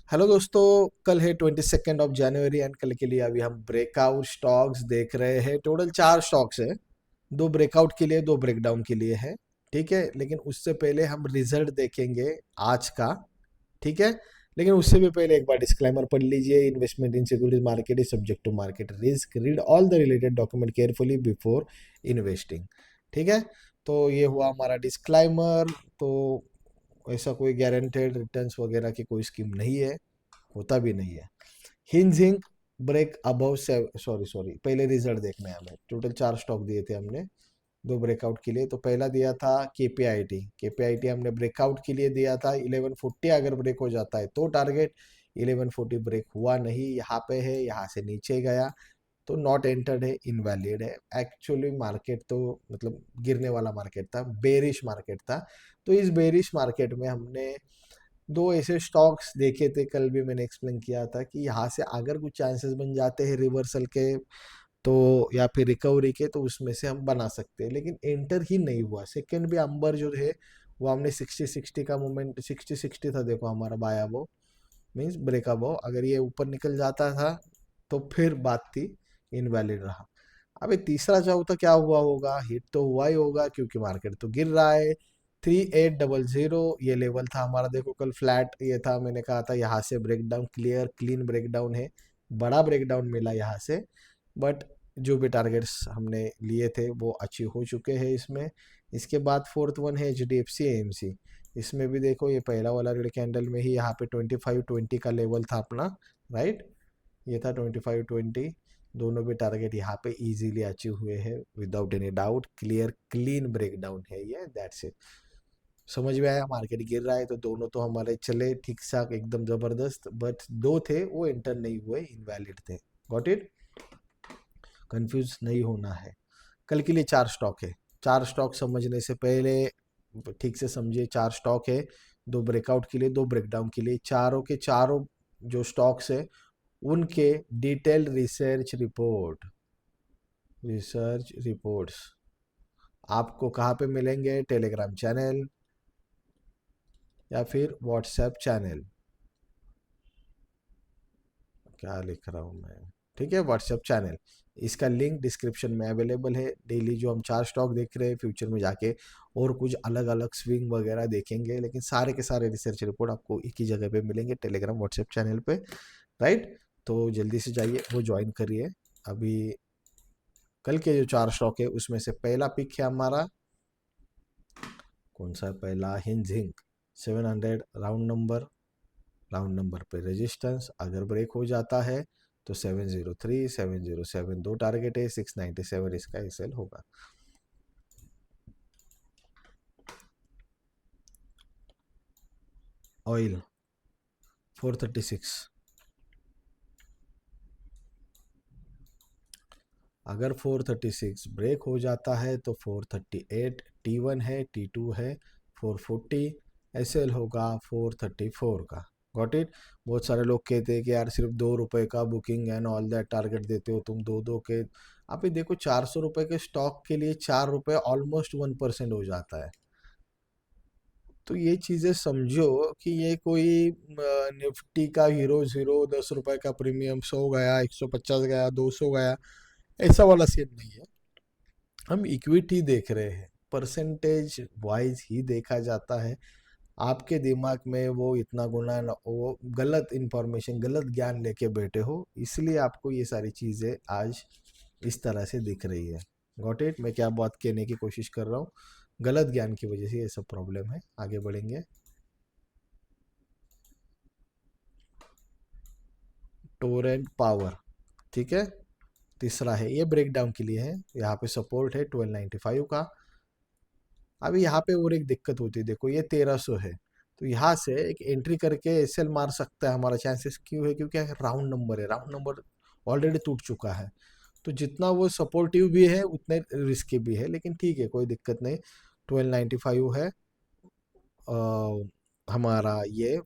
Hello दोस्तों। कल है 22 जनवरी एंड कल के लिए अभी हम ब्रेकआउट स्टॉक्स देख रहे हैं। टोटल 4 स्टॉक्स है, 2 ब्रेकआउट के लिए 2 ब्रेकडाउन के लिए है। ठीक है, लेकिन उससे पहले हम रिजल्ट देखेंगे आज का। ठीक है, लेकिन उससे भी पहले एक बार डिस्क्लेमर पढ़ लीजिए। Investment in securities market is subject to market risk, read all the related document carefully before investing. ठीक है, तो ये हुआ हमारा डिस्क्लाइमर। तो ऐसा कोई गारंटेड रिटर्न्स वगैरह की कोई स्कीम नहीं है, होता भी नहीं है। Hinging break above sorry sorry पहले रिजल्ट देखना है हमें। टोटल 4 स्टॉक दिए थे हमने 2 ब्रेकआउट के लिए। तो पहला दिया था केपीआईटी। केपीआईटी हमने ब्रेकआउट के लिए दिया था 1140, अगर ब्रेक हो जाता है तो टारगेट। 1140 ब्रेक हुआ नहीं, यहाँ पे है, यहाँ से नीचे गया तो नॉट एंटर्ड है, इनवैलिड है। एक्चुअली मार्केट तो मतलब गिरने वाला मार्केट था, बेरिश मार्केट था। तो इस बेरिश मार्केट में हमने 2 ऐसे स्टॉक्स देखे थे, कल भी मैंने एक्सप्लेन किया था कि यहाँ से अगर कुछ चांसेस बन जाते हैं रिवर्सल के तो या फिर रिकवरी के, तो उसमें से हम बना सकते हैं। लेकिन एंटर ही नहीं हुआ। सेकेंड भी अंबर जो है वो हमने 60-60 का मोमेंट, 60-60 था देखो हमारा बाया वो मीन्स ब्रेक अबव। अगर ये ऊपर निकल जाता था तो फिर बात थी, इनवैलिड रहा। अबे तीसरा चौथा क्या हुआ होगा? हिट तो हुआ ही होगा क्योंकि मार्केट तो गिर रहा है। 3800 ये लेवल था हमारा। देखो कल फ्लैट ये था, मैंने कहा था यहाँ से ब्रेकडाउन, क्लियर क्लीन ब्रेकडाउन है, बड़ा ब्रेकडाउन मिला यहाँ से। बट जो भी टारगेट्स हमने लिए थे वो अचीव हो चुके हैं इसमें। इसके बाद फोर्थ वन है HDFC AMC। इसमें भी देखो ये पहला वाला रेड कैंडल में ही यहाँ पे 2520 का लेवल था अपना, राइट। ये था 2520। दोनों भी टारगेट यहाँ पे इजीली अचीव हुए हैं without any doubt. Clear clean breakdown है ये, दैट्स इट। समझ में आया? मार्केट गिर रहा है तो दोनों तो हमारे चले ठीक ठाक एकदम जबरदस्त, बट 2 थे वो एंटर नहीं हुए, इनवैलिड थे। Got it? कंफ्यूज नहीं होना है। कल के लिए 4 स्टॉक है। 4 स्टॉक समझने से पहले ठीक से समझिए। 4 स्टॉक है, 2 ब्रेकआउट के लिए 2 ब्रेकडाउन के लिए। चारों के चारों जो स्टॉक्स है उनके डिटेल रिसर्च रिपोर्ट्स आपको कहाँ पे मिलेंगे? टेलीग्राम चैनल या फिर व्हाट्सएप चैनल। क्या लिख रहा हूँ मैं? ठीक है, व्हाट्सएप चैनल। इसका लिंक डिस्क्रिप्शन में अवेलेबल है। डेली जो हम 4 स्टॉक देख रहे हैं, फ्यूचर में जाके और कुछ अलग अलग स्विंग वगैरह देखेंगे, लेकिन सारे के सारे रिसर्च रिपोर्ट आपको एक ही जगह पे मिलेंगे, टेलीग्राम व्हाट्सएप चैनल पे, राइट। तो जल्दी से जाइए, वो ज्वाइन करिए अभी। कल के जो 4 स्टॉक है उसमें से पहला पिक है हमारा, कौन सा पहला? हिंजिंग 700 राउंड नंबर पे रेजिस्टेंस। अगर ब्रेक हो जाता है तो 703 707 दो टारगेट है, 697 इसका एसएल होगा। ऑयल 436, अगर 436 ब्रेक हो जाता है तो 438 T1 है, T2 है 440, एसएल होगा 434 का। Got it? बहुत सारे लोग कहते हैं कि यार सिर्फ ₹2 का booking and all that target देते हो तुम, दो दो के। आप ये देखो, ₹400 के स्टॉक के लिए ₹4 ऑलमोस्ट 1% हो जाता है। तो ये चीज़ें समझो कि ये कोई निफ्टी का हीरो ज़ीरो ₹10 का प्रीमियम 100 गया, 150 गया, 200 गया, ऐसा वाला सीन नहीं है। हम इक्विटी देख रहे हैं, परसेंटेज वाइज ही देखा जाता है। आपके दिमाग में वो इतना गुना वो गलत इंफॉर्मेशन, गलत ज्ञान लेके बैठे हो, इसलिए आपको ये सारी चीज़ें आज इस तरह से दिख रही है। Got it? मैं क्या बात कहने की कोशिश कर रहा हूँ, गलत ज्ञान की वजह से ये सब प्रॉब्लम है। आगे बढ़ेंगे। टोरेंट पावर, ठीक है, तीसरा है। ये ब्रेकडाउन के लिए है। यहाँ पे सपोर्ट है 1295 का। अभी यहाँ पे और एक दिक्कत होती है, देखो ये 1300 है, तो यहाँ से एक एंट्री करके एसएल मार सकता है हमारा। चांसेस क्यों है? क्योंकि राउंड नंबर है, राउंड नंबर ऑलरेडी टूट चुका है। तो जितना वो सपोर्टिव भी है उतने रिस्की भी है, लेकिन ठीक है, कोई दिक्कत नहीं। 1295 है हमारा ये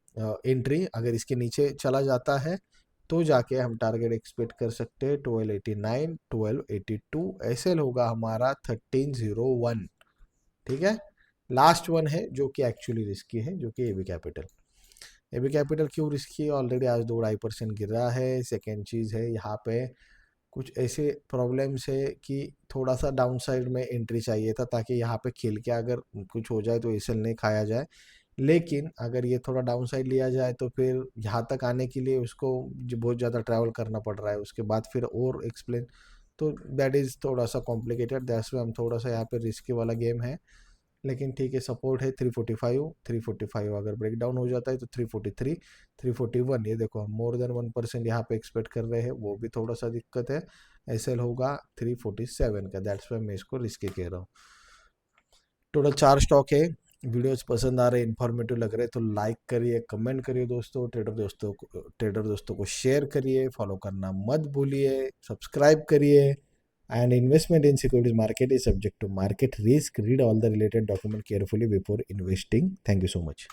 एंट्री। अगर इसके नीचे चला जाता है तो जाके हम टारगेट एक्सपेक्ट कर सकते हैं 1289 1282। एसएल होगा हमारा 1301। ठीक है, लास्ट वन है जो कि एक्चुअली रिस्की है, जो कि एबी कैपिटल। एबी कैपिटल क्यों रिस्की है, ऑलरेडी आज 2-2.5% गिरा है। सेकेंड चीज़ है यहाँ पे कुछ ऐसे प्रॉब्लम्स है कि थोड़ा सा डाउन साइड में एंट्री चाहिए था, ताकि यहाँ पे खेल के अगर कुछ हो जाए तो एसएल नहीं खाया जाए। लेकिन अगर ये थोड़ा डाउन साइड लिया जाए तो फिर यहाँ तक आने के लिए उसको बहुत ज़्यादा ट्रैवल करना पड़ रहा है, उसके बाद फिर और एक्सप्लेन, तो दैट इज़ थोड़ा सा कॉम्प्लिकेटेड, दैट्स वाई हम थोड़ा सा यहाँ पे रिस्की वाला गेम है। लेकिन ठीक है, सपोर्ट है 345, 345 अगर ब्रेक डाउन हो जाता है तो 343, 341, ये देखो हम मोर देन 1% यहाँ पे एक्सपेक्ट कर रहे हैं, वो भी थोड़ा सा दिक्कत है। एसएल होगा 347 का, दैट्स वाई मैं इसको रिस्की कह रहा हूँ। टोटल 4 स्टॉक है। वीडियोस पसंद आ रहे, इन्फॉर्मेटिव लग रहे तो लाइक करिए, कमेंट करिए दोस्तों, ट्रेडर दोस्तों को शेयर करिए, फॉलो करना मत भूलिए, सब्सक्राइब करिए। And investment in securities market is subject to market risk. Read all the related document carefully before investing. Thank you so much.